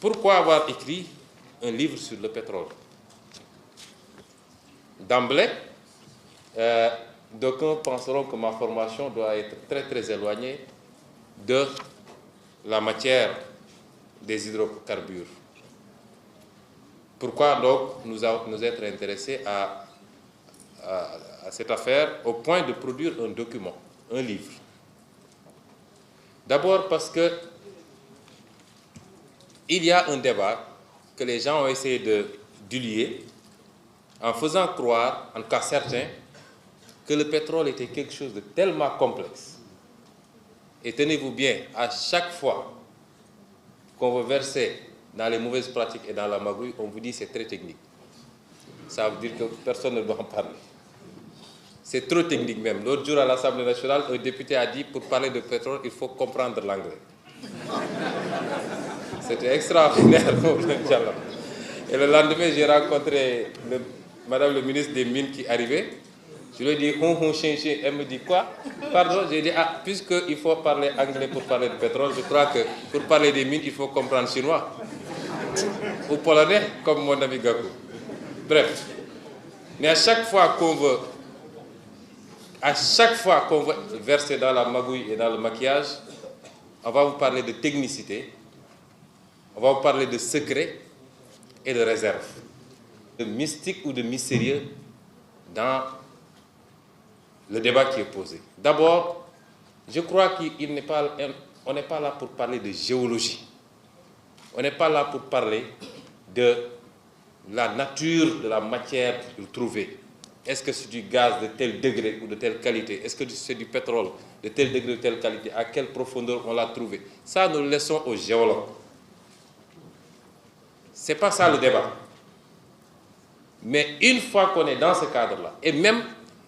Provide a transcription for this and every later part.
pourquoi avoir écrit un livre sur le pétrole? D'emblée, d'aucuns penseront que ma formation doit être très très éloignée de la matière des hydrocarbures. Pourquoi donc nous être intéressés à cette affaire au point de produire un document, un livre? D'abord parce que il y a un débat que les gens ont essayé de diluer en faisant croire, en tout cas certains, que le pétrole était quelque chose de tellement complexe. Et tenez-vous bien, à chaque fois qu'on veut verser dans les mauvaises pratiques et dans la magouille, on vous dit que c'est très technique. Ça veut dire que personne ne doit en parler. C'est trop technique même. L'autre jour à l'Assemblée nationale, un député a dit pour parler de pétrole, il faut comprendre l'anglais. C'était extraordinaire. Et le lendemain, j'ai rencontré Madame le ministre des Mines qui arrivait. Je lui ai dit, elle me dit quoi? Pardon, j'ai dit, puisqu'il faut parler anglais pour parler de pétrole, je crois que pour parler des mines, il faut comprendre chinois. Ou polonais, comme mon ami Gakou. Bref. Mais à chaque fois qu'on veut verser dans la magouille et dans le maquillage, on va vous parler de technicité, on va vous parler de secret et de réserve, de mystique ou de mystérieux dans le débat qui est posé. D'abord, je crois qu'on n'est pas là pour parler de géologie. On n'est pas là pour parler de la nature de la matière trouvée. Est-ce que c'est du gaz de tel degré ou de telle qualité? Est-ce que c'est du pétrole de tel degré ou de telle qualité? À quelle profondeur on l'a trouvé? Ça, nous le laissons aux géologues. Ce n'est pas ça le débat. Mais une fois qu'on est dans ce cadre-là, et même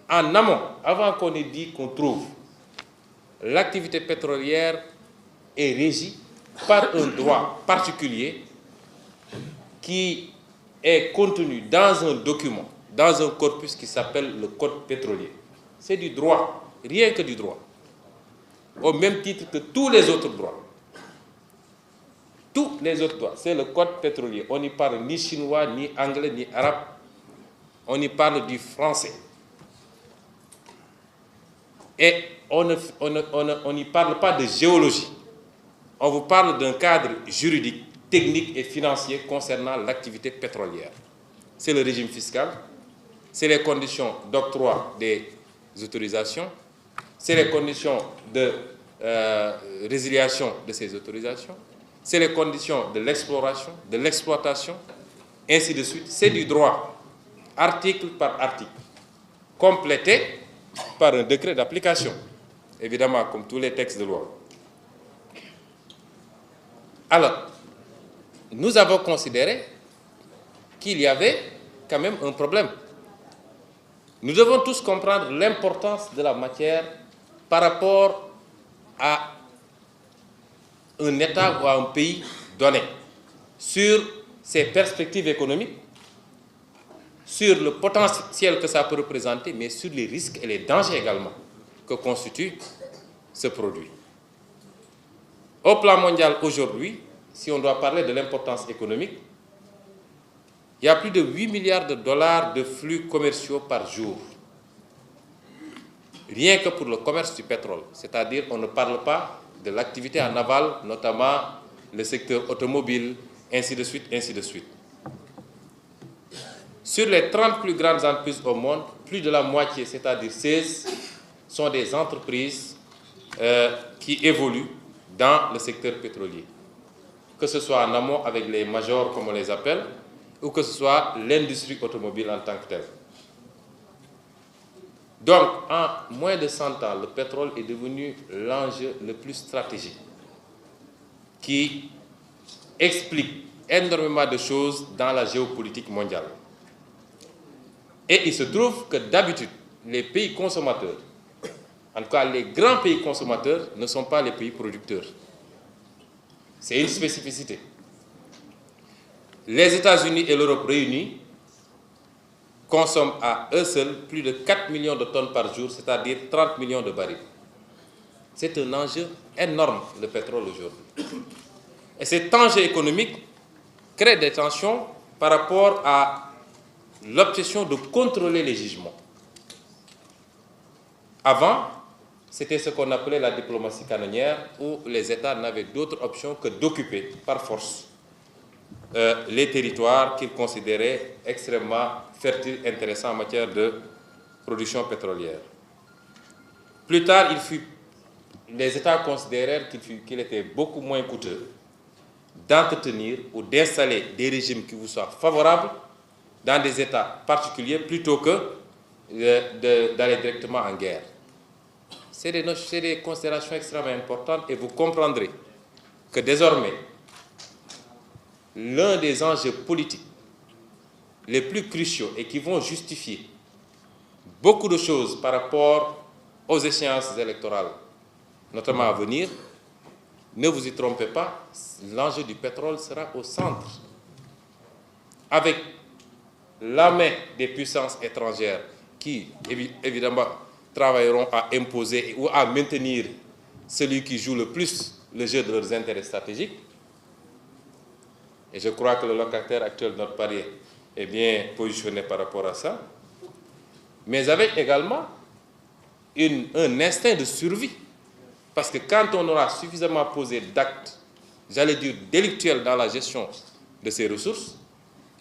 en amont, avant qu'on ait dit qu'on trouve, l'activité pétrolière est régie par un droit particulier qui est contenu dans un document, dans un corpus qui s'appelle le Code pétrolier. C'est du droit, rien que du droit. Au même titre que tous les autres droits. Tous les autres droits, c'est le Code pétrolier. On n'y parle ni chinois, ni anglais, ni arabe. On y parle du français. Et on n'y parle pas de géologie. On vous parle d'un cadre juridique, technique et financier concernant l'activité pétrolière. C'est le régime fiscal, c'est les conditions d'octroi des autorisations, c'est les conditions de résiliation de ces autorisations, c'est les conditions de l'exploration, de l'exploitation, ainsi de suite. C'est du droit, article par article, complété par un décret d'application, évidemment, comme tous les textes de loi. Alors, nous avons considéré qu'il y avait quand même un problème. Nous devons tous comprendre l'importance de la matière par rapport à un État ou à un pays donné, sur ses perspectives économiques, sur le potentiel que ça peut représenter, mais sur les risques et les dangers également que constitue ce produit. Au plan mondial aujourd'hui, si on doit parler de l'importance économique, il y a plus de 8 milliards de dollars de flux commerciaux par jour. Rien que pour le commerce du pétrole. C'est-à-dire qu'on ne parle pas de l'activité en aval, notamment le secteur automobile, ainsi de suite, ainsi de suite. Sur les 30 plus grandes entreprises au monde, plus de la moitié, c'est-à-dire 16, sont des entreprises qui évoluent dans le secteur pétrolier. Que ce soit en amont avec les majors, comme on les appelle, ou que ce soit l'industrie automobile en tant que telle. Donc, en moins de 100 ans, le pétrole est devenu l'enjeu le plus stratégique qui explique énormément de choses dans la géopolitique mondiale. Et il se trouve que d'habitude, les pays consommateurs, en tout cas les grands pays consommateurs, ne sont pas les pays producteurs. C'est une spécificité. Les États-Unis et l'Europe réunis consomment à eux seuls plus de 4 millions de tonnes par jour, c'est-à-dire 30 millions de barils. C'est un enjeu énorme, le pétrole aujourd'hui. Et cet enjeu économique crée des tensions par rapport à l'obsession de contrôler les jugements. Avant, c'était ce qu'on appelait la diplomatie canonnière, où les États n'avaient d'autre option que d'occuper par force les territoires qu'ils considéraient extrêmement fertiles, intéressants en matière de production pétrolière. Plus tard, les États considérèrent qu'il était beaucoup moins coûteux d'entretenir ou d'installer des régimes qui vous soient favorables dans des États particuliers plutôt que d'aller directement en guerre. C'est des considérations extrêmement importantes et vous comprendrez que désormais, l'un des enjeux politiques les plus cruciaux et qui vont justifier beaucoup de choses par rapport aux échéances électorales, notamment à venir, ne vous y trompez pas, l'enjeu du pétrole sera au centre. Avec la main des puissances étrangères qui, évidemment, travailleront à imposer ou à maintenir celui qui joue le plus le jeu de leurs intérêts stratégiques. Et je crois que le locataire actuel de notre pari est bien positionné par rapport à ça. Mais avec également un instinct de survie. Parce que quand on aura suffisamment posé d'actes, j'allais dire délictuels dans la gestion de ces ressources,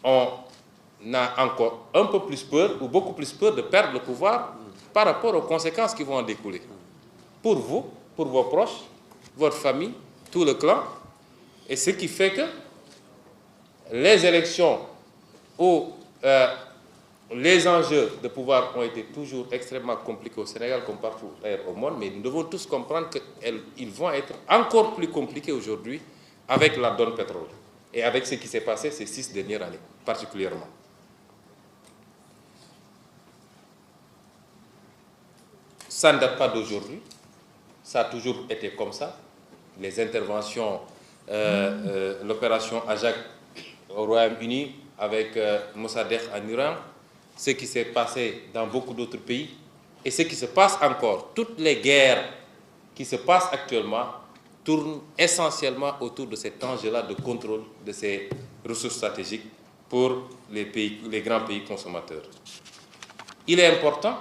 on a encore un peu plus peur ou beaucoup plus peur de perdre le pouvoir par rapport aux conséquences qui vont en découler. Pour vous, pour vos proches, votre famille, tout le clan. Et ce qui fait que les élections où les enjeux de pouvoir ont été toujours extrêmement compliqués au Sénégal comme partout ailleurs au monde, mais nous devons tous comprendre qu'ils vont être encore plus compliqués aujourd'hui avec la donne pétrole et avec ce qui s'est passé ces 6 dernières années, particulièrement. Ça ne date pas d'aujourd'hui, ça a toujours été comme ça. Les interventions, l'opération Ajax au Royaume-Uni avec Mossadegh en Iran, ce qui s'est passé dans beaucoup d'autres pays et ce qui se passe encore. Toutes les guerres qui se passent actuellement tournent essentiellement autour de cet enjeu-là de contrôle de ces ressources stratégiques pour les grands pays consommateurs. Il est important,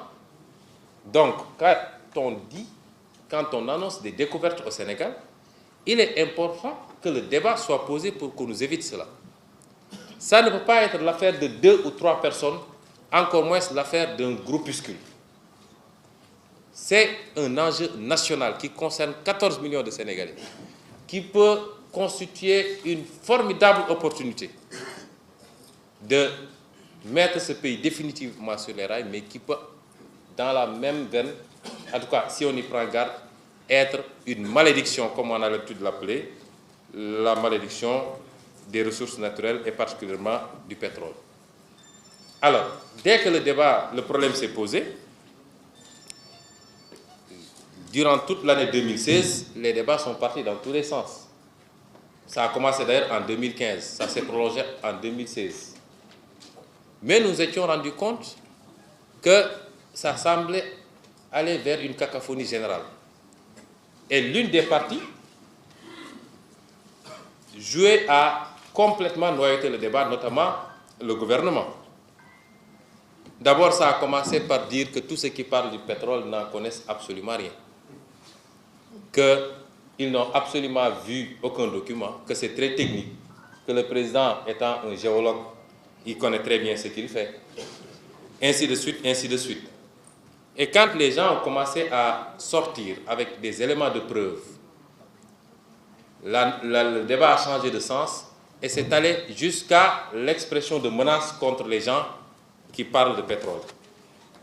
donc, quand on annonce des découvertes au Sénégal, il est important que le débat soit posé pour qu'on nous évite cela. Ça ne peut pas être l'affaire de 2 ou 3 personnes, encore moins l'affaire d'un groupuscule. C'est un enjeu national qui concerne 14 millions de Sénégalais, qui peut constituer une formidable opportunité de mettre ce pays définitivement sur les rails, mais qui peut, dans la même veine, en tout cas, si on y prend garde, être une malédiction, comme on a l'habitude de l'appeler, la malédiction des ressources naturelles et particulièrement du pétrole. Alors, dès que le problème s'est posé, durant toute l'année 2016, les débats sont partis dans tous les sens. Ça a commencé d'ailleurs en 2015, ça s'est prolongé en 2016. Mais nous étions rendus compte que ça semblait aller vers une cacophonie générale. Et l'une des parties jouait à complètement noyauter le débat, notamment le gouvernement. D'abord, ça a commencé par dire que tous ceux qui parlent du pétrole n'en connaissent absolument rien. Qu'ils n'ont absolument vu aucun document, que c'est très technique, que le président étant un géologue, il connaît très bien ce qu'il fait. Ainsi de suite, ainsi de suite. Et quand les gens ont commencé à sortir avec des éléments de preuve, le débat a changé de sens et s'est allé jusqu'à l'expression de menaces contre les gens qui parlent de pétrole.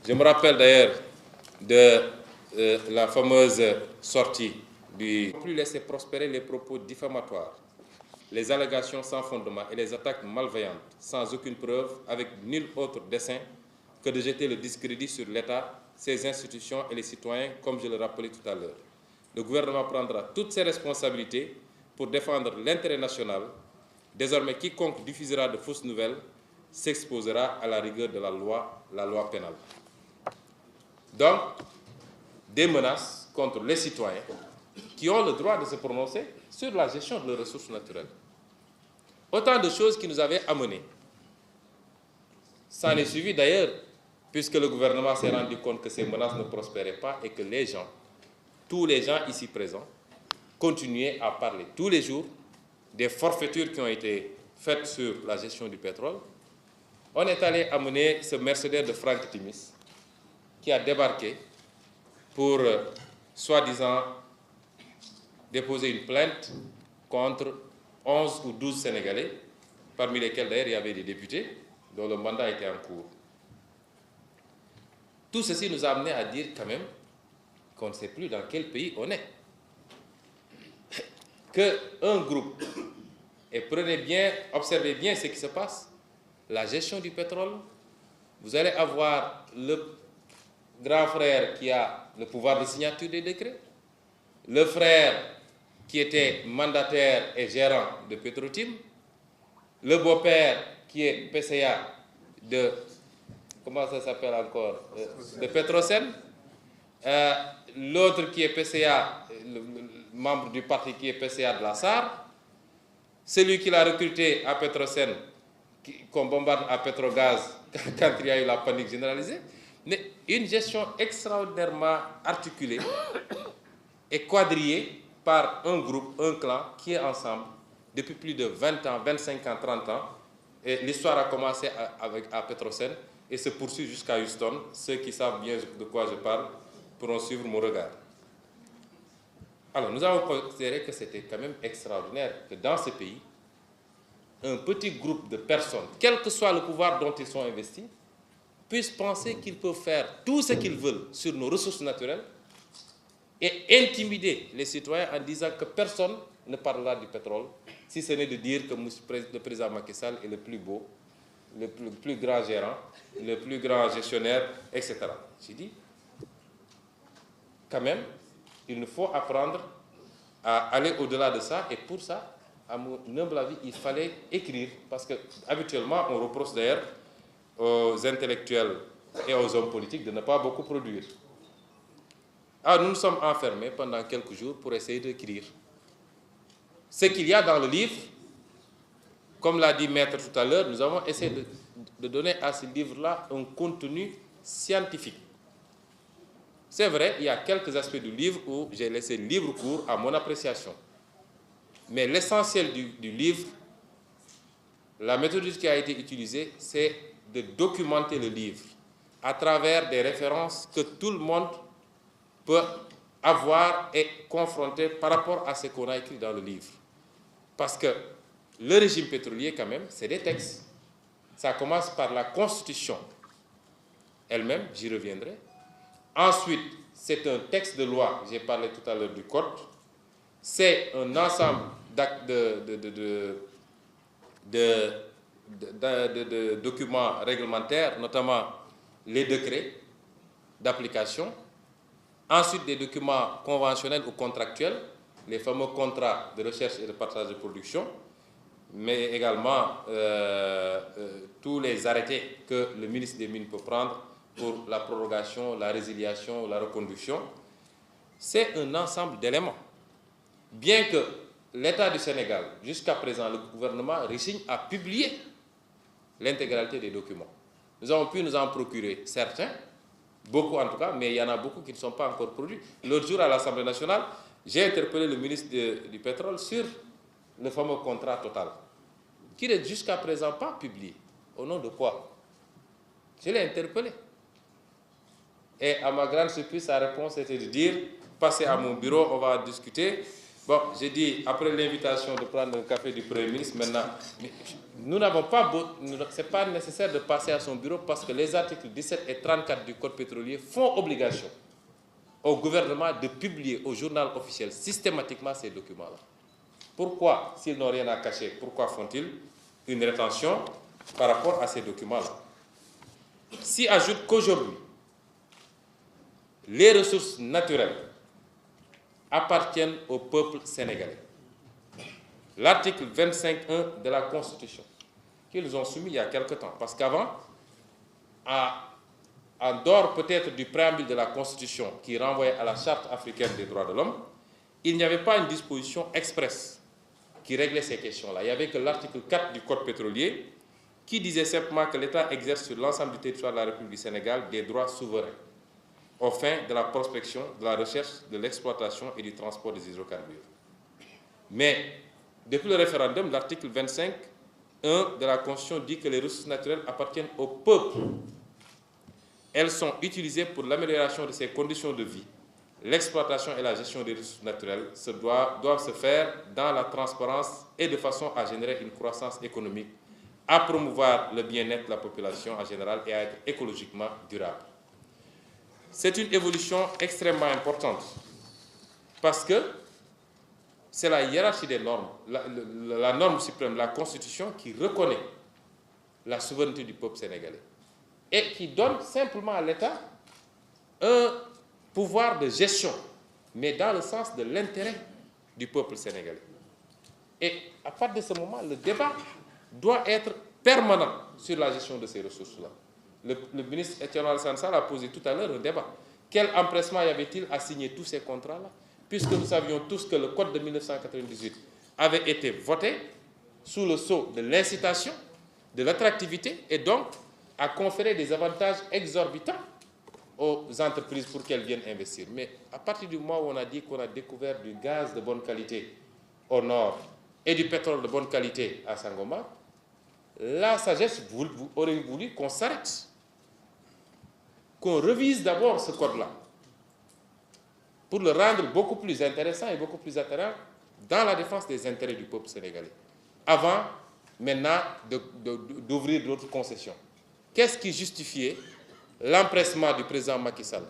Je me rappelle d'ailleurs de la fameuse sortie du « plus laisser prospérer les propos diffamatoires, les allégations sans fondement et les attaques malveillantes, sans aucune preuve, avec nul autre dessein que de jeter le discrédit sur l'État, ses institutions et les citoyens, comme je le rappelais tout à l'heure. Le gouvernement prendra toutes ses responsabilités pour défendre l'intérêt national. Désormais, quiconque diffusera de fausses nouvelles s'exposera à la rigueur de la loi pénale. » Donc, des menaces contre les citoyens qui ont le droit de se prononcer sur la gestion de leurs ressources naturelles. Autant de choses qui nous avaient amenés. Ça en est suivi d'ailleurs, puisque le gouvernement s'est rendu compte que ces menaces ne prospéraient pas et que les gens, tous les gens ici présents, continuaient à parler tous les jours des forfaitures qui ont été faites sur la gestion du pétrole. On est allé amener ce Mercedes de Franck Timis qui a débarqué pour, soi-disant, déposer une plainte contre 11 ou 12 Sénégalais, parmi lesquels d'ailleurs il y avait des députés dont le mandat était en cours. Tout ceci nous a amené à dire quand même qu'on ne sait plus dans quel pays on est. Qu'un groupe, et prenez bien, observez bien ce qui se passe, la gestion du pétrole, vous allez avoir le grand frère qui a le pouvoir de signature des décrets, le frère qui était mandataire et gérant de Petrotim, le beau-père qui est PCA de, comment ça s'appelle encore, de Petrosen, l'autre qui est PCA, le membre du parti qui est PCA de la SAR, celui qui l'a recruté à Petrosen, qu'on bombarde à Petrogaz quand il y a eu la panique généralisée. Mais une gestion extraordinairement articulée et quadrillée par un groupe, un clan qui est ensemble depuis plus de 20 ans, 25 ans, 30 ans. Et l'histoire a commencé à Petrosen et se poursuit jusqu'à Houston. Ceux qui savent bien de quoi je parle pourront suivre mon regard. Alors, nous avons considéré que c'était quand même extraordinaire que dans ce pays, un petit groupe de personnes, quel que soit le pouvoir dont ils sont investis, puissent penser qu'ils peuvent faire tout ce qu'ils veulent sur nos ressources naturelles et intimider les citoyens en disant que personne ne parlera du pétrole, si ce n'est de dire que le président Macky Sall est le plus beau, le plus grand gérant, le plus grand gestionnaire, etc. J'ai dit, quand même, il nous faut apprendre à aller au-delà de ça, et pour ça, à mon humble avis, il fallait écrire, parce que habituellement, on reproche d'ailleurs aux intellectuels et aux hommes politiques de ne pas beaucoup produire. Alors nous nous sommes enfermés pendant quelques jours pour essayer d'écrire. Ce qu'il y a dans le livre, comme l'a dit Maître tout à l'heure, nous avons essayé de donner à ce livre-là un contenu scientifique. C'est vrai, il y a quelques aspects du livre où j'ai laissé le livre court à mon appréciation. Mais l'essentiel du livre, la méthode qui a été utilisée, c'est de documenter le livre à travers des références que tout le monde peut avoir et confronter par rapport à ce qu'on a écrit dans le livre. Parce que le régime pétrolier, quand même, c'est des textes. Ça commence par la Constitution elle-même, j'y reviendrai. Ensuite, c'est un texte de loi, j'ai parlé tout à l'heure du Code. C'est un ensemble de documents réglementaires, notamment les décrets d'application. Ensuite, des documents conventionnels ou contractuels, les fameux contrats de recherche et de partage de production, mais également tous les arrêtés que le ministre des Mines peut prendre pour la prorogation, la résiliation, la reconduction. C'est un ensemble d'éléments. Bien que l'État du Sénégal, jusqu'à présent, le gouvernement résigne à publier l'intégralité des documents. Nous avons pu nous en procurer certains, beaucoup en tout cas, mais il y en a beaucoup qui ne sont pas encore produits. L'autre jour à l'Assemblée nationale, j'ai interpellé le ministre du Pétrole sur le fameux contrat Total, qui n'est jusqu'à présent pas publié. Au nom de quoi? Je l'ai interpellé. Et à ma grande surprise, sa réponse était de dire, passez à mon bureau, on va discuter. Bon, j'ai dit, après l'invitation de prendre un café du Premier ministre, maintenant, nous n'avons pas, ce n'est pas nécessaire de passer à son bureau parce que les articles 17 et 34 du Code pétrolier font obligation au gouvernement de publier au journal officiel systématiquement ces documents-là. Pourquoi, s'ils n'ont rien à cacher, pourquoi font-ils une rétention par rapport à ces documents-là? S'y ajoute qu'aujourd'hui, les ressources naturelles appartiennent au peuple sénégalais. L'article 25.1 de la Constitution, qu'ils ont soumis il y a quelque temps, parce qu'avant, en dehors peut-être du préambule de la Constitution qui renvoyait à la Charte africaine des droits de l'homme, il n'y avait pas une disposition expresse qui réglait ces questions-là. Il n'y avait que l'article 4 du Code pétrolier qui disait simplement que l'État exerce sur l'ensemble du territoire de la République du Sénégal des droits souverains aux fins de la prospection, de la recherche, de l'exploitation et du transport des hydrocarbures. Mais depuis le référendum, l'article 25.1 de la Constitution dit que les ressources naturelles appartiennent au peuple. Elles sont utilisées pour l'amélioration de ses conditions de vie. L'exploitation et la gestion des ressources naturelles doivent se faire dans la transparence et de façon à générer une croissance économique, à promouvoir le bien-être de la population en général et à être écologiquement durable. C'est une évolution extrêmement importante parce que c'est la hiérarchie des normes, la norme suprême, la Constitution qui reconnaît la souveraineté du peuple sénégalais et qui donne simplement à l'État un pouvoir de gestion, mais dans le sens de l'intérêt du peuple sénégalais. Et à partir de ce moment, le débat doit être permanent sur la gestion de ces ressources-là. Le ministre Etienne Alassane Sall a posé tout à l'heure un débat. Quel empressement y avait-il à signer tous ces contrats-là, puisque nous savions tous que le Code de 1998 avait été voté sous le sceau de l'incitation, de l'attractivité, et donc a conféré des avantages exorbitants aux entreprises pour qu'elles viennent investir. Mais à partir du moment où on a dit qu'on a découvert du gaz de bonne qualité au nord et du pétrole de bonne qualité à Sangomar, la sagesse aurait voulu qu'on s'arrête, qu'on revise d'abord ce code-là pour le rendre beaucoup plus intéressant et beaucoup plus attrayant dans la défense des intérêts du peuple sénégalais, avant maintenant d'ouvrir d'autres concessions. Qu'est-ce qui justifiait l'empressement du président Macky Sall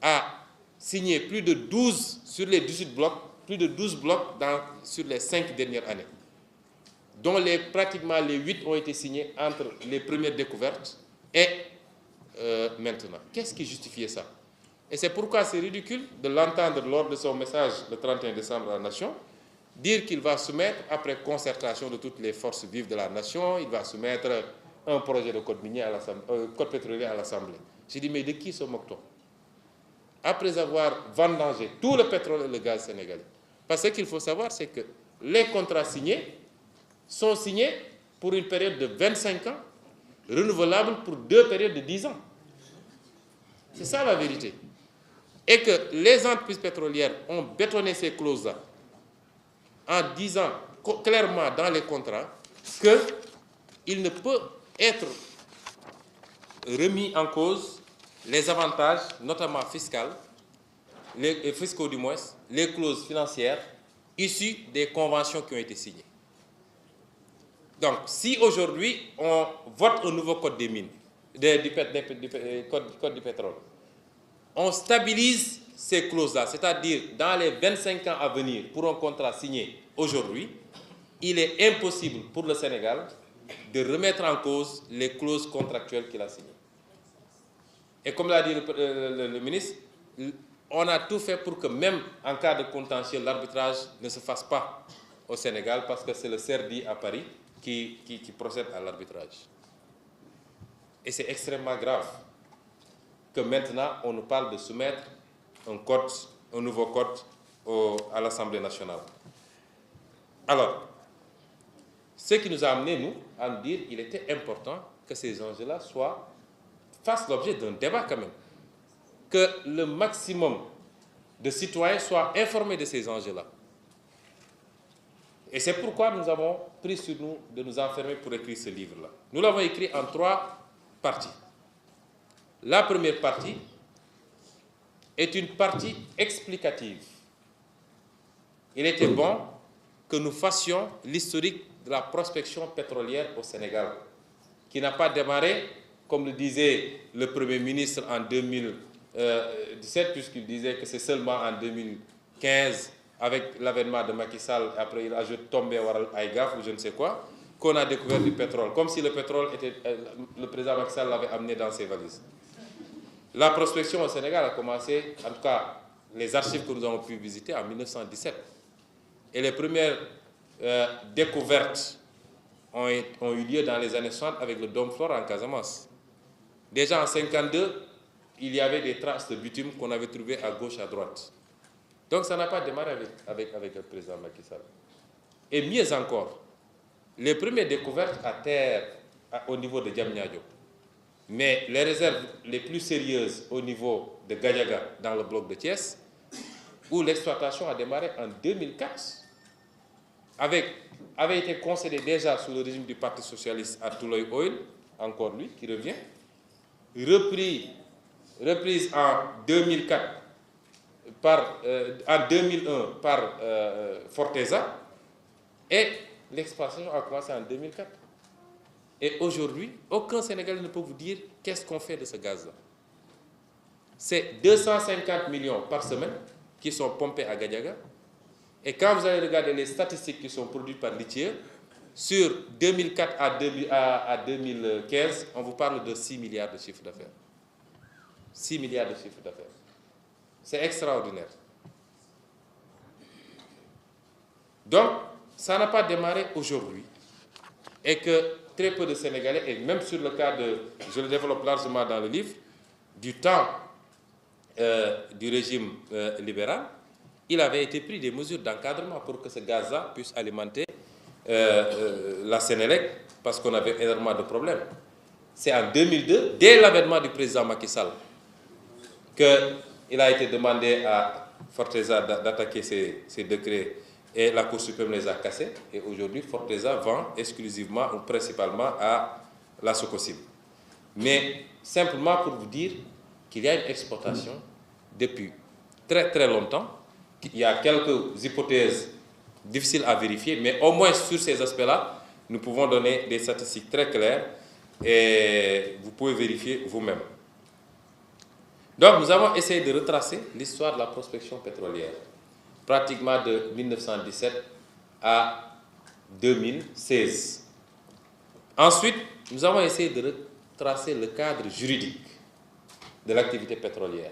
à signer plus de 12 sur les 18 blocs, plus de 12 blocs sur les 5 dernières années, dont pratiquement les 8 ont été signés entre les premières découvertes et maintenant. Qu'est-ce qui justifiait ça? Et c'est pourquoi c'est ridicule de l'entendre lors de son message le 31 décembre à la Nation, dire qu'il va soumettre, après concertation de toutes les forces vives de la Nation, il va soumettre un projet de code minier code pétrolier à l'Assemblée. J'ai dit, mais de qui se moque-t-on? Après avoir vendangé tout le pétrole et le gaz sénégalais. Parce que ce qu'il faut savoir, c'est que les contrats signés sont signés pour une période de 25 ans, renouvelable pour 2 périodes de 10 ans. C'est ça la vérité. Et que les entreprises pétrolières ont bétonné ces clauses-là en disant clairement dans les contrats qu'il ne peut être remis en cause les avantages, notamment fiscaux du moins, les clauses financières issues des conventions qui ont été signées. Donc, si aujourd'hui on vote un nouveau code des mines, code du pétrole, on stabilise ces clauses-là, c'est-à-dire dans les 25 ans à venir pour un contrat signé aujourd'hui, il est impossible pour le Sénégal de remettre en cause les clauses contractuelles qu'il a signées. Et comme l'a dit le ministre, on a tout fait pour que même en cas de contentieux, l'arbitrage ne se fasse pas au Sénégal parce que c'est le CERDI à Paris qui procède à l'arbitrage. Et c'est extrêmement grave que maintenant on nous parle de soumettre un nouveau code à l'Assemblée nationale. Alors, ce qui nous a amené, nous, à nous dire qu'il était important que ces enjeux-là fassent l'objet d'un débat quand même. Que le maximum de citoyens soient informés de ces enjeux-là. Et c'est pourquoi nous avons pris sur nous de nous enfermer pour écrire ce livre-là. Nous l'avons écrit en 3 parties. La première partie est une partie explicative. Il était bon que nous fassions l'historique de la prospection pétrolière au Sénégal, qui n'a pas démarré, comme le disait le Premier ministre en 2017, puisqu'il disait que c'est seulement en 2015, avec l'avènement de Macky Sall, après il ajoute tombé Waral Aïgaf ou je ne sais quoi, qu'on a découvert du pétrole, comme si le pétrole le président Macky Sall l'avait amené dans ses valises. La prospection au Sénégal a commencé, en tout cas les archives que nous avons pu visiter, en 1917. Et les premières découvertes ont eu lieu dans les années 60 avec le Dôme Flore en Casamance. Déjà en 1952, il y avait des traces de bitume qu'on avait trouvées à gauche, à droite. Donc ça n'a pas démarré avec le président Macky Sall. Et mieux encore, les premières découvertes à terre au niveau de Diamniadio, mais les réserves les plus sérieuses au niveau de Gadiaga dans le bloc de Thiès, où l'exploitation a démarré en 2004, avait été concédée déjà sous le régime du Parti socialiste à Touloy Oil, encore lui qui revient, reprise en 2004 en 2001 par Forteza, et l'exploitation a commencé en 2004. Et aujourd'hui, aucun Sénégalais ne peut vous dire qu'est-ce qu'on fait de ce gaz-là. C'est 250 millions par semaine qui sont pompés à Gadiaga. Et quand vous allez regarder les statistiques qui sont produites par l'ITIE, sur 2004 à 2015, on vous parle de 6 milliards de chiffre d'affaires. 6 milliards de chiffre d'affaires. C'est extraordinaire. Donc, ça n'a pas démarré aujourd'hui. Et que très peu de Sénégalais, et même sur le cas de, je le développe largement dans le livre, du temps du régime libéral, il avait été pris des mesures d'encadrement pour que ce gaz-là puisse alimenter la Sénélec, parce qu'on avait énormément de problèmes. C'est en 2002, dès l'avènement du président Macky Sall, qu'il a été demandé à Forteza d'attaquer ces décrets, et la Cour suprême les a cassés. Et aujourd'hui, Forteza vend exclusivement ou principalement à la Socosim. Mais simplement pour vous dire qu'il y a une exploitation depuis très très longtemps. Il y a quelques hypothèses difficiles à vérifier, mais au moins sur ces aspects-là, nous pouvons donner des statistiques très claires et vous pouvez vérifier vous-même. Donc nous avons essayé de retracer l'histoire de la prospection pétrolière, pratiquement de 1917 à 2016. Ensuite, nous avons essayé de retracer le cadre juridique de l'activité pétrolière,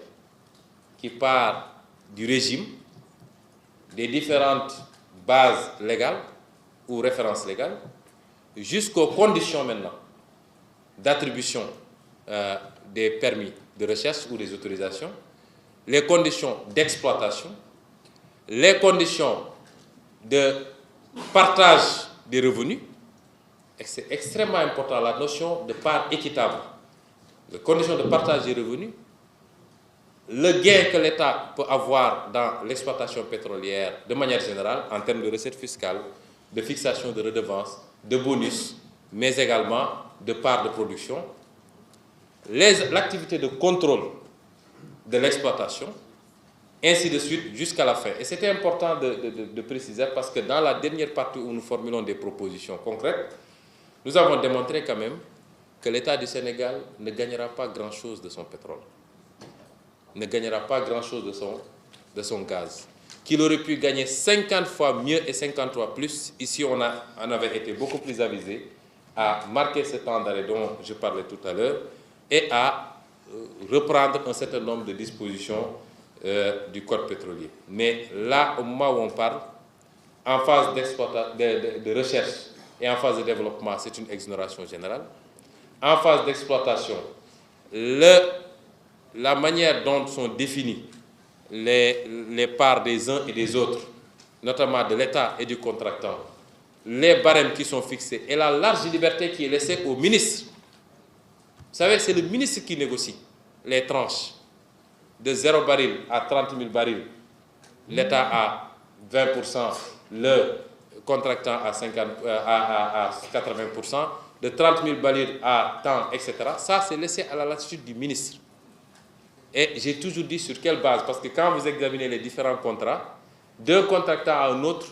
qui part du régime, des différentes bases légales ou références légales, jusqu'aux conditions maintenant d'attribution des permis de recherche ou des autorisations, les conditions d'exploitation, les conditions de partage des revenus, et c'est extrêmement important, la notion de part équitable, les conditions de partage des revenus, le gain que l'État peut avoir dans l'exploitation pétrolière de manière générale, en termes de recettes fiscales, de fixation de redevances, de bonus, mais également de parts de production, l'activité de contrôle de l'exploitation, ainsi de suite jusqu'à la fin. Et c'était important de préciser parce que dans la dernière partie où nous formulons des propositions concrètes, nous avons démontré quand même que l'État du Sénégal ne gagnera pas grand-chose de son pétrole, ne gagnera pas grand-chose de son gaz, qu'il aurait pu gagner 50 fois mieux et 50 fois plus. Ici, on avait été beaucoup plus avisé à marquer ce temps d'arrêt dont je parlais tout à l'heure et à reprendre un certain nombre de dispositions du code pétrolier. Mais là, au moment où on parle, en phase de recherche et en phase de développement, c'est une exonération générale. En phase d'exploitation, la manière dont sont définies les parts des uns et des autres, notamment de l'État et du contractant, les barèmes qui sont fixés et la large liberté qui est laissée au ministre. Vous savez, c'est le ministre qui négocie les tranches de 0 baril à 30 000 barils. L'État à 20%, le contractant à 80%, de 30 000 barils à temps, etc. Ça, c'est laissé à la latitude du ministre. Et j'ai toujours dit sur quelle base, parce que quand vous examinez les différents contrats, d'un contractant à un autre,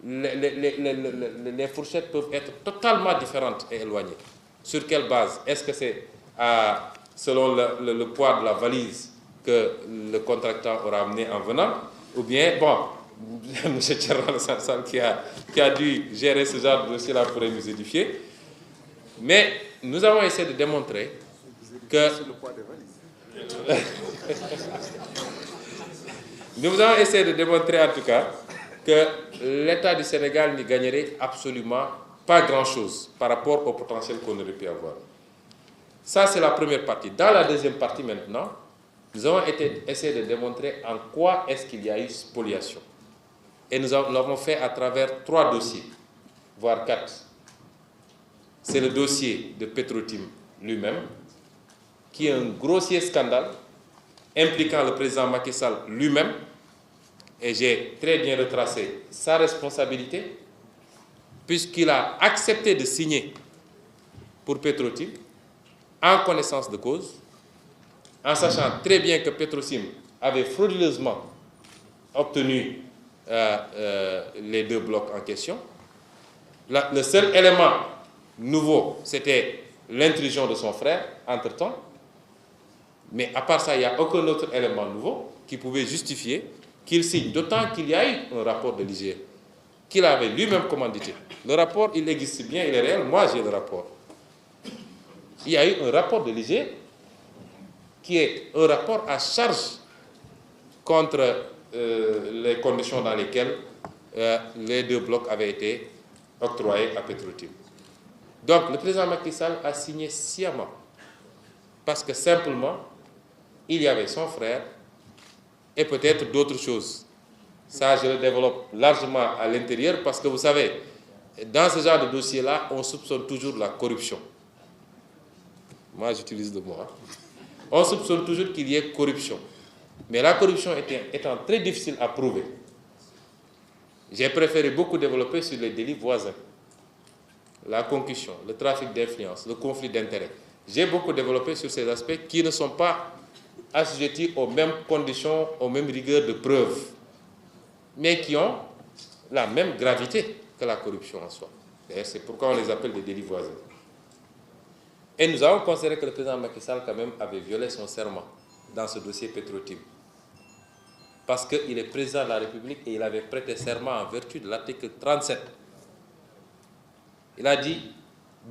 les fourchettes peuvent être totalement différentes et éloignées. Sur quelle base? Est-ce que c'est selon le poids de la valise que le contractant aura amené en venant? Ou bien, bon, M. Tcherran Sansal qui a dû gérer ce genre de dossier-là pourrait nous édifier. Mais nous avons essayé de démontrer que... Nous avons essayé de démontrer en tout cas que l'État du Sénégal n'y gagnerait absolument pas grand-chose par rapport au potentiel qu'on aurait pu avoir. Ça, c'est la première partie. Dans la deuxième partie maintenant, nous avons essayé de démontrer en quoi est-ce qu'il y a eu spoliation. Et nous l'avons fait à travers 3 dossiers, voire 4. C'est le dossier de Petro-Tim lui-même, qui est un grossier scandale impliquant le président Macky Sall lui-même, et j'ai très bien retracé sa responsabilité, puisqu'il a accepté de signer pour Petro-Tim en connaissance de cause, en sachant très bien que Petro-Tim avait frauduleusement obtenu les 2 blocs en question. Le seul élément nouveau, c'était l'intrusion de son frère, entre-temps. Mais à part ça, il n'y a aucun autre élément nouveau qui pouvait justifier qu'il signe, d'autant qu'il y a eu un rapport de l'IGE, qu'il avait lui-même commandité. Le rapport, il existe bien, il est réel, moi j'ai le rapport. Il y a eu un rapport de l'IGE qui est un rapport à charge contre les conditions dans lesquelles les 2 blocs avaient été octroyés à Petro-Tim. Donc le président Macky Sall a signé sciemment, parce que simplement, il y avait son frère et peut-être d'autres choses. Ça, je le développe largement à l'intérieur parce que vous savez, dans ce genre de dossier-là, on soupçonne toujours la corruption. Moi, j'utilise le mot. On soupçonne toujours qu'il y ait corruption. Mais la corruption étant très difficile à prouver, j'ai préféré beaucoup développer sur les délits voisins. La concussion, le trafic d'influence, le conflit d'intérêts. J'ai beaucoup développé sur ces aspects qui ne sont pas assujettis aux mêmes conditions, aux mêmes rigueurs de preuve, mais qui ont la même gravité que la corruption en soi. D'ailleurs, c'est pourquoi on les appelle des délits voisins. Et nous avons considéré que le président Macky Sall, quand même, avait violé son serment dans ce dossier Petro-Tim. Parce qu'il est président de la République et il avait prêté serment en vertu de l'article 37. Il a dit,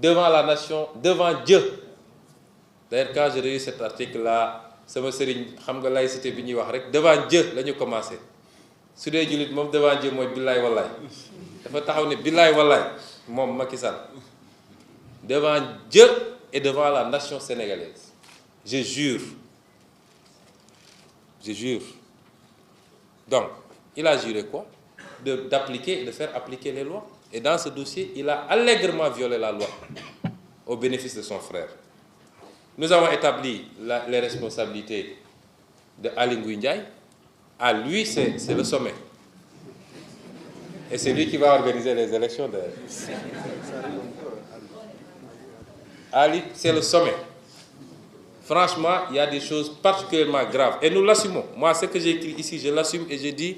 devant la nation, devant Dieu. D'ailleurs, quand j'ai lu cet article-là, sama sëriñ xam nga laïcité bi ñuy wax rek devant Dieu la ñu commencé su dee jullit moom devant Dieu mooy billaay wallaay dafa taxaw ne billaay wallaay moom Macky Sall devant Dieu et devant la nation sénégalaise je jure donc il a juré quoi d'appliquer, de faire appliquer les lois, et dans ce dossier il a allègrement violé la loi au bénéfice de son frère. Nous avons établi les responsabilités de Aly Ngouille Ndiaye. À lui, c'est le sommet. Et c'est lui qui va organiser les élections d'ailleurs. Ali, c'est le sommet. Franchement, il y a des choses particulièrement graves. Et nous l'assumons. Moi, ce que j'ai écrit ici, je l'assume et je dis,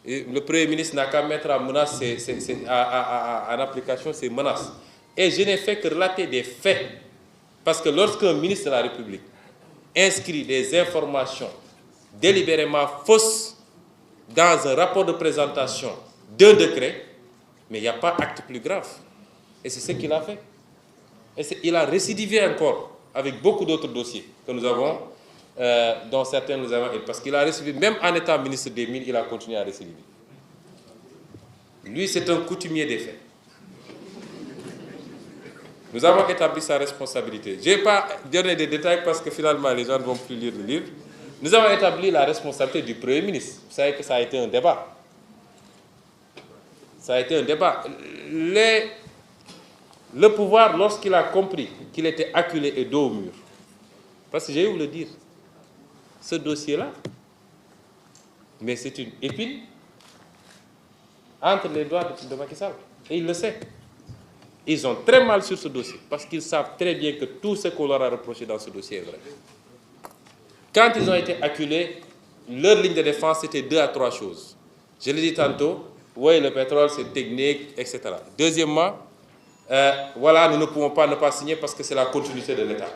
le Premier ministre n'a qu'à mettre en menace en application ces menaces. Et je n'ai fait que relater des faits. Parce que lorsqu'un ministre de la République inscrit des informations délibérément fausses dans un rapport de présentation d'un décret, mais il n'y a pas acte plus grave. Et c'est ce qu'il a fait. Et il a récidivé encore avec beaucoup d'autres dossiers que nous avons, dont certains nous avons... Parce qu'il a récidivé, même en étant ministre des Mines, il a continué à récidiver. Lui, c'est un coutumier des faits. Nous avons établi sa responsabilité. Je n'ai pas donné des détails parce que finalement les gens ne vont plus lire le livre. Nous avons établi la responsabilité du Premier ministre. Vous savez que ça a été un débat. Ça a été un débat. Le pouvoir, lorsqu'il a compris qu'il était acculé et dos au mur, parce que j'ai eu vous le dire, ce dossier-là, mais c'est une épine entre les doigts de Macky Sall. Et il le sait. Ils ont très mal sur ce dossier, parce qu'ils savent très bien que tout ce qu'on leur a reproché dans ce dossier est vrai. Quand ils ont été acculés, leur ligne de défense, c'était 2 à 3 choses. Je l'ai dit tantôt, oui, le pétrole, c'est technique, etc. Deuxièmement, voilà, nous ne pouvons pas ne pas signer parce que c'est la continuité de l'État.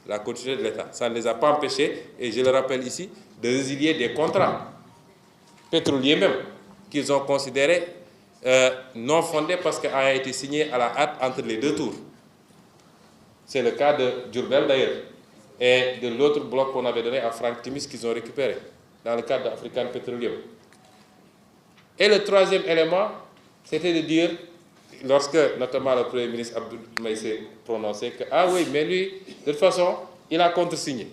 La continuité de l'État. Ça ne les a pas empêchés, et je le rappelle ici, de résilier des contrats pétroliers même, qu'ils ont considérés non fondé parce qu'il a été signé à la hâte entre les 2 tours. C'est le cas de Diourbel d'ailleurs, et de l'autre bloc qu'on avait donné à Franck Timis qu'ils ont récupéré dans le cadre d'African Petroleum. Et le troisième élément, c'était de dire, lorsque notamment le Premier ministre Abdoul Mbaye s'est prononcé, que ah oui, mais lui, de toute façon, il a contresigné.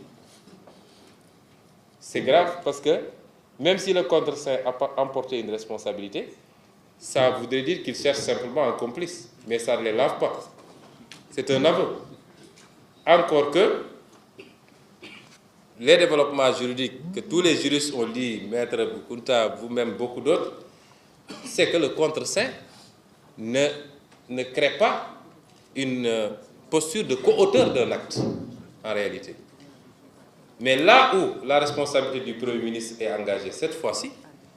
C'est grave parce que même si le contre-saint a emporté une responsabilité, ça voudrait dire qu'il cherche simplement un complice. Mais ça ne les lave pas. C'est un aveu. Encore que les développements juridiques que tous les juristes ont dit, Maître Boukounta, vous-même, beaucoup d'autres, c'est que le contre-saint ne crée pas une posture de co-auteur d'un acte, en réalité. Mais là où la responsabilité du Premier ministre est engagée cette fois-ci,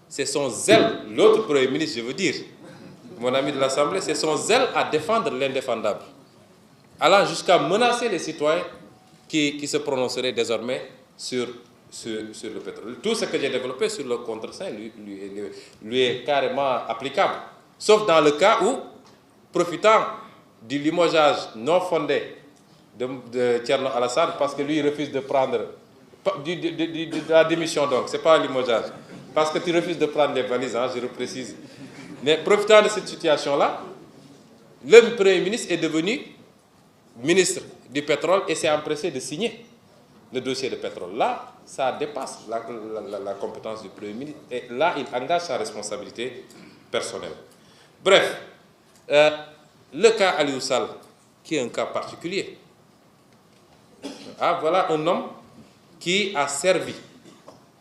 c'est son zèle, l'autre Premier ministre, je veux dire, mon ami de l'Assemblée, c'est son zèle à défendre l'indéfendable, allant jusqu'à menacer les citoyens qui se prononceraient désormais sur le pétrole. Tout ce que j'ai développé sur le contre-saint lui est carrément applicable, sauf dans le cas où, profitant du limogeage non fondé de Thierno Alassane, parce que lui il refuse de prendre de la démission, donc c'est pas un limogeage, parce que tu refuses de prendre les valises, hein, je le précise. Mais profitant de cette situation-là, le Premier ministre est devenu ministre du pétrole et s'est empressé de signer le dossier de pétrole. Là, ça dépasse la compétence du Premier ministre et là, il engage sa responsabilité personnelle. Bref, le cas Aliou Sall, qui est un cas particulier. Ah, voilà un homme qui a servi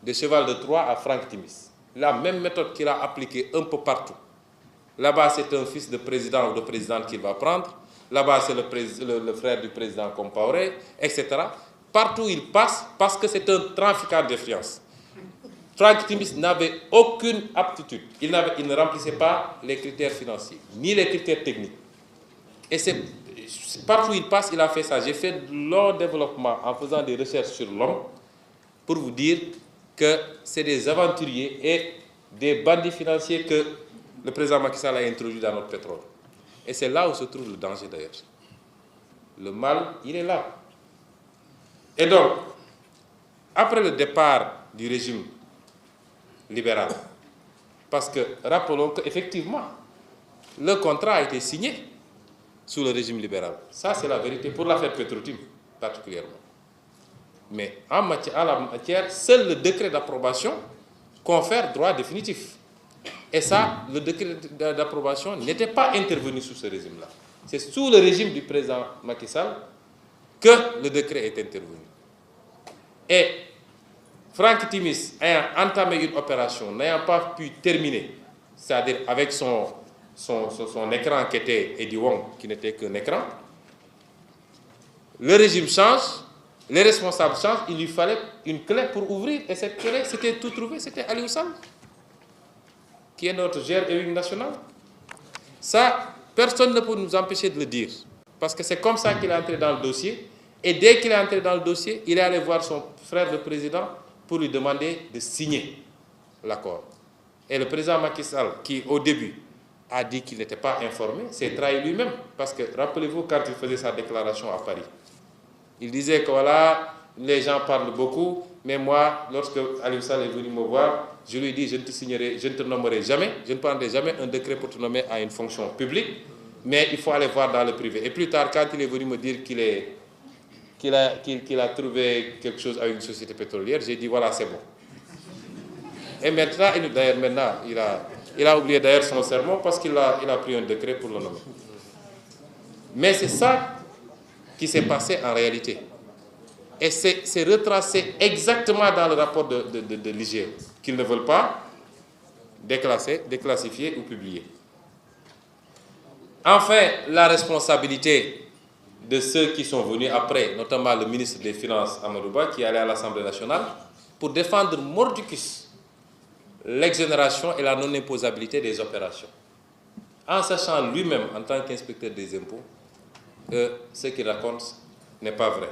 de cheval de Troie à Franck Timis. La même méthode qu'il a appliquée un peu partout. Là-bas, c'est un fils de président ou de présidente qu'il va prendre. Là-bas, c'est le frère du président Compaoré, etc. Partout où il passe, parce que c'est un trafiquant d'influence. Franck Timis n'avait aucune aptitude. Il ne remplissait pas les critères financiers, ni les critères techniques. Et partout où il passe, il a fait ça. J'ai fait de long développement en faisant des recherches sur l'homme pour vous dire que c'est des aventuriers et des bandits financiers que le président Macky Sall a introduit dans notre pétrole. Et c'est là où se trouve le danger d'ailleurs. Le mal, il est là. Et donc, après le départ du régime libéral, parce que rappelons qu'effectivement, le contrat a été signé sous le régime libéral. Ça, c'est la vérité pour l'affaire Petro-Tim particulièrement. Mais en la matière, seul le décret d'approbation confère droit définitif. Et ça, le décret d'approbation n'était pas intervenu sous ce régime-là. C'est sous le régime du président Macky Sall que le décret est intervenu. Et Franck Timis ayant entamé une opération, n'ayant pas pu terminer, c'est-à-dire avec son écran qui était Eddie Wong, qui n'était qu'un écran, le régime change, les responsables changent, il lui fallait une clé pour ouvrir, et cette clé, c'était tout trouvé, c'était Aliou Sall, qui est notre GR national. Ça, personne ne peut nous empêcher de le dire, parce que c'est comme ça qu'il est entré dans le dossier, et dès qu'il est entré dans le dossier, il est allé voir son frère le président pour lui demander de signer l'accord. Et le président Macky Sall, qui au début a dit qu'il n'était pas informé, s'est trahi lui-même, parce que rappelez-vous quand il faisait sa déclaration à Paris, il disait que voilà, les gens parlent beaucoup, mais moi, lorsque Aliou Sall est venu me voir, je lui ai dit, je ne te nommerai jamais, je ne prendrai jamais un décret pour te nommer à une fonction publique, mais il faut aller voir dans le privé. Et plus tard, quand il est venu me dire qu'il a trouvé quelque chose avec une société pétrolière, j'ai dit, voilà, c'est bon. Et maintenant, il a oublié d'ailleurs son sermon parce qu'il a pris un décret pour le nommer. Mais c'est ça qui s'est passé en réalité. Et c'est retracé exactement dans le rapport de l'IGE, qu'ils ne veulent pas déclassifier ou publier. Enfin, la responsabilité de ceux qui sont venus après, notamment le ministre des Finances, Amadou Ba, qui est allé à l'Assemblée nationale, pour défendre mordicus l'exonération et la non-imposabilité des opérations. En sachant lui-même, en tant qu'inspecteur des impôts, que ce qu'il raconte n'est pas vrai.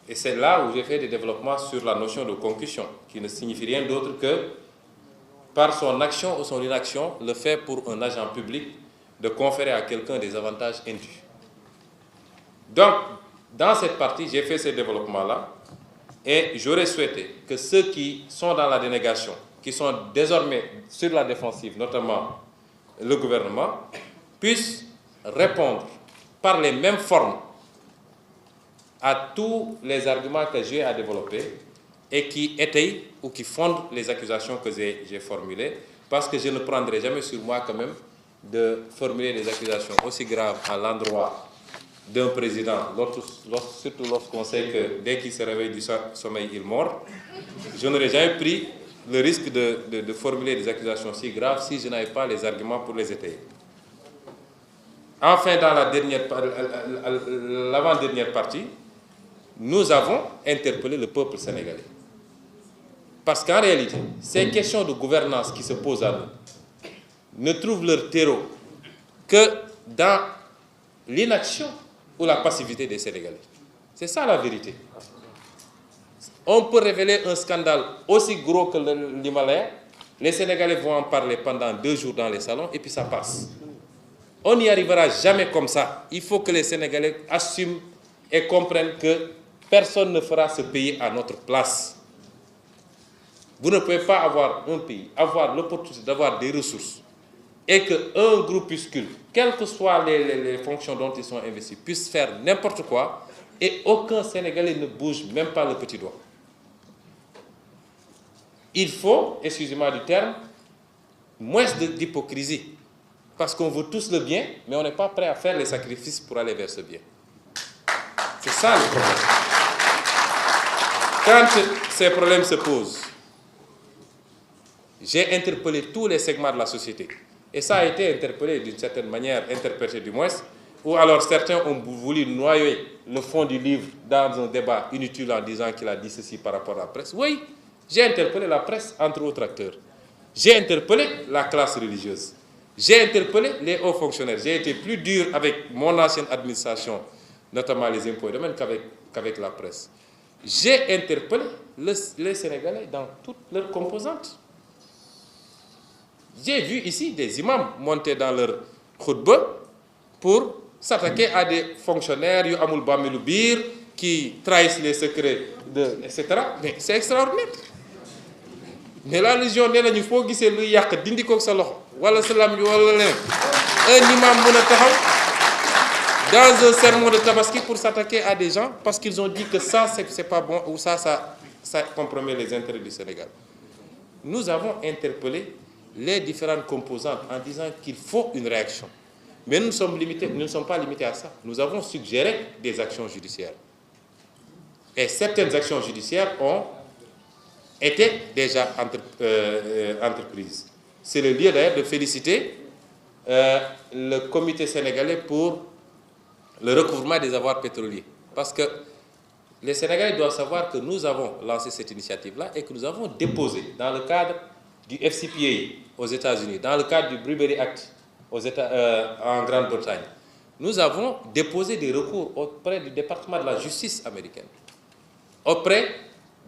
Et c'est là où j'ai fait des développements sur la notion de concussion, qui ne signifie rien d'autre que, par son action ou son inaction, le fait pour un agent public de conférer à quelqu'un des avantages indus. Donc, dans cette partie, j'ai fait ces développements-là, et j'aurais souhaité que ceux qui sont dans la dénégation, qui sont désormais sur la défensive, notamment le gouvernement, puissent répondre par les mêmes formes à tous les arguments que j'ai à développer et qui étaye ou qui fonde les accusations que j'ai formulées, parce que je ne prendrai jamais sur moi quand même de formuler des accusations aussi graves à l'endroit d'un président, surtout lorsqu'on sait que dès qu'il se réveille du sommeil, il mord. Je n'aurais jamais pris le risque de formuler des accusations si graves si je n'avais pas les arguments pour les étayer. Enfin, dans l'avant-dernière partie, nous avons interpellé le peuple sénégalais. Parce qu'en réalité, ces questions de gouvernance qui se posent à nous ne trouvent leur terreau que dans l'inaction ou la passivité des Sénégalais. C'est ça la vérité. On peut révéler un scandale aussi gros que l'Himalaya, les Sénégalais vont en parler pendant 2 jours dans les salons et puis ça passe. On n'y arrivera jamais comme ça. Il faut que les Sénégalais assument et comprennent que personne ne fera ce pays à notre place. Vous ne pouvez pas avoir un pays, avoir l'opportunité d'avoir des ressources et qu'un groupuscule, quelles que soient les fonctions dont ils sont investis, puisse faire n'importe quoi et aucun Sénégalais ne bouge même pas le petit doigt. Il faut, excusez-moi du terme, moins d'hypocrisie. Parce qu'on veut tous le bien, mais on n'est pas prêt à faire les sacrifices pour aller vers ce bien. C'est ça le problème. Quand ces problèmes se posent, j'ai interpellé tous les segments de la société. Et ça a été interpellé d'une certaine manière, interprété du moins, ou alors certains ont voulu noyer le fond du livre dans un débat inutile en disant qu'il a dit ceci par rapport à la presse. Oui, j'ai interpellé la presse, entre autres acteurs. J'ai interpellé la classe religieuse. J'ai interpellé les hauts fonctionnaires. J'ai été plus dur avec mon ancienne administration, notamment les impôts et domaines, qu'avec la presse. J'ai interpellé les Sénégalais dans toutes leurs composantes. J'ai vu ici des imams monter dans leur khutba pour s'attaquer à des fonctionnaires qui trahissent les secrets, etc. Mais c'est extraordinaire. Mais la religion, il faut que c'est lui qui dindi ko sa loxo wala salam bi wala leneen un imam mën a taxaw dans un sermon de Tabaski pour s'attaquer à des gens parce qu'ils ont dit que ça c'est pas bon ou ça compromet les intérêts du Sénégal. Nous avons interpellé les différentes composantes en disant qu'il faut une réaction. Mais nous ne sommes pas limités à ça. Nous avons suggéré des actions judiciaires. Et certaines actions judiciaires ont été déjà entreprises. C'est le lieu d'ailleurs de féliciter le comité sénégalais pour le recouvrement des avoirs pétroliers. Parce que les Sénégalais doivent savoir que nous avons lancé cette initiative-là et que nous avons déposé dans le cadre du FCPA aux États-Unis, dans le cadre du Bribery Act en Grande-Bretagne. Nous avons déposé des recours auprès du département de la justice américaine, auprès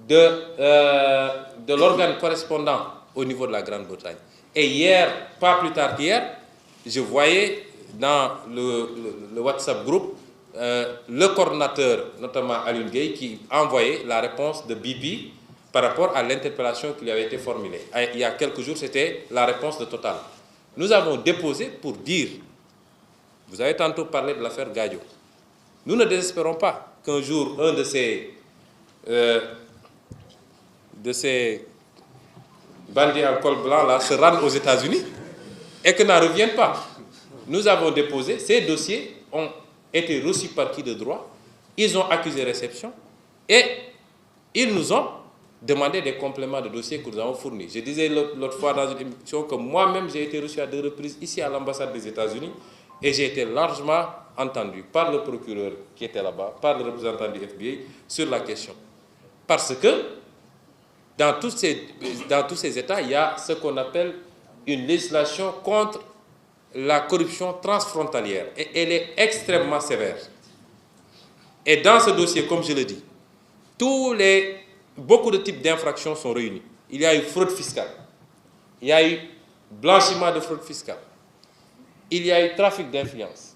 de l'organe correspondant au niveau de la Grande-Bretagne. Et hier, pas plus tard qu'hier, je voyais dans le WhatsApp groupe le coordonnateur, notamment Alioune Gueye, qui envoyait la réponse de BP par rapport à l'interpellation qui lui avait été formulée. Il y a quelques jours, c'était la réponse de Total. Nous avons déposé pour dire, vous avez tantôt parlé de l'affaire Gadio, nous ne désespérons pas qu'un jour, un de ces bandits en col blanc là se rendent aux États-Unis et que n'en reviennent pas. Nous avons déposé, ces dossiers ont été reçus par qui de droit, ils ont accusé réception et ils nous ont demandé des compléments de dossiers que nous avons fournis. Je disais l'autre fois dans une émission que moi-même j'ai été reçu à 2 reprises ici à l'ambassade des États-Unis et j'ai été largement entendu par le procureur qui était là-bas, par le représentant du FBI sur la question. Parce que dans tous ces États, il y a ce qu'on appelle une législation contre la corruption transfrontalière. Et elle est extrêmement sévère. Et dans ce dossier, comme je le dis, beaucoup de types d'infractions sont réunis. Il y a eu fraude fiscale. Il y a eu blanchiment de fraude fiscale. Il y a eu trafic d'influence.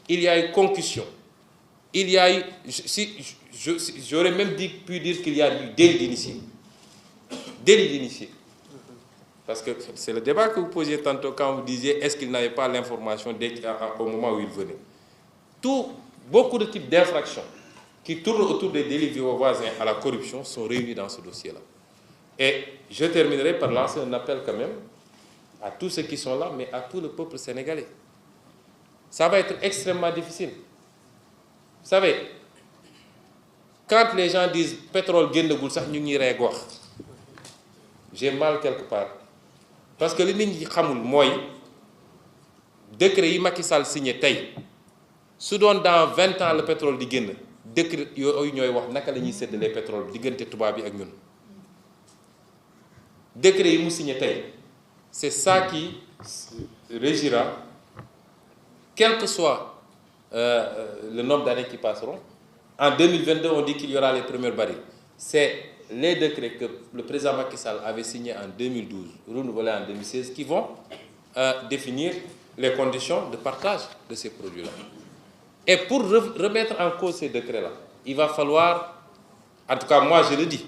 Il y a eu concussion. Il y a eu... J'aurais même pu dire qu'il y a eu délit d'initié. Délit d'initié. Parce que c'est le débat que vous posiez tantôt quand vous disiez est-ce qu'il n'avait pas l'information au moment où il venait. Beaucoup de types d'infractions qui tournent autour des délits voisins à la corruption sont réunis dans ce dossier-là. Et je terminerai par lancer un appel quand même à tous ceux qui sont là, mais à tout le peuple sénégalais. Ça va être extrêmement difficile. Vous savez, quand les gens disent « pétrole génnagul sax ñu ngi rey wax », j'ai mal quelque part. Parce que li nit ñi xamul mooy décret yi Macky Sall signé tey su doon dans 20 ans le pétrole di génn décret yooyu ñooy wax naka la ñuy séddalee pétrole bi diggante tubaab bi ak ñun. Décret yi mu signé tey c'est ça qui régira, quel que soit le nombre d'années qui passeront. En 2022, on dit qu'il y aura les premiers barils. C'est les décrets que le président Macky Sall avait signés en 2012, renouvelés en 2016, qui vont définir les conditions de partage de ces produits-là. Et pour remettre en cause ces décrets-là, il va falloir, en tout cas moi je le dis,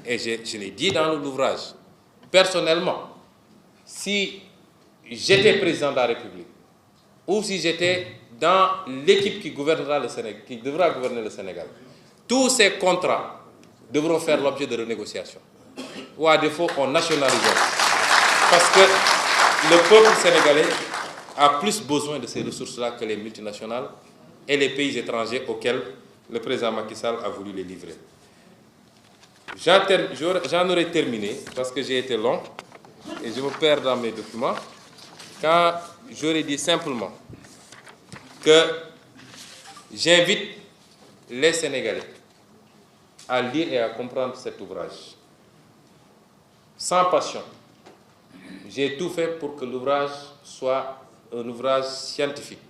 et je l'ai dit dans l'ouvrage, personnellement, si j'étais président de la République, ou si j'étais dans l'équipe qui gouvernera le Sénégal, qui devra gouverner le Sénégal, tous ces contrats devront faire l'objet de renégociation. Ou à défaut, on nationalisera. Parce que le peuple sénégalais a plus besoin de ces ressources-là que les multinationales et les pays étrangers auxquels le président Macky Sall a voulu les livrer. J'en aurais terminé parce que j'ai été long et je me perds dans mes documents quand j'aurais dit simplement que j'invite les Sénégalais à lire et à comprendre cet ouvrage. Sans passion, j'ai tout fait pour que l'ouvrage soit un ouvrage scientifique.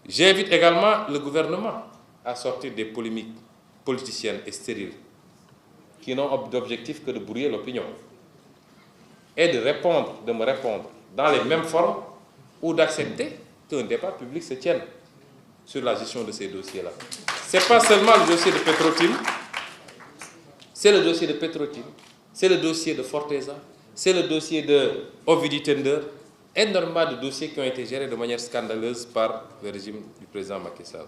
J'invite également le gouvernement à sortir des polémiques politiciennes et stériles qui n'ont d'objectif que de brouiller l'opinion et de me répondre dans les mêmes formes ou d'accepter qu'un débat public se tienne sur la gestion de ces dossiers-là. Ce n'est pas seulement le dossier de Petro-Tim, c'est le dossier de Petro-Tim, c'est le dossier de Forteza, c'est le dossier de Ovidiu Tender, énormément de dossiers qui ont été gérés de manière scandaleuse par le régime du président Macky Sall.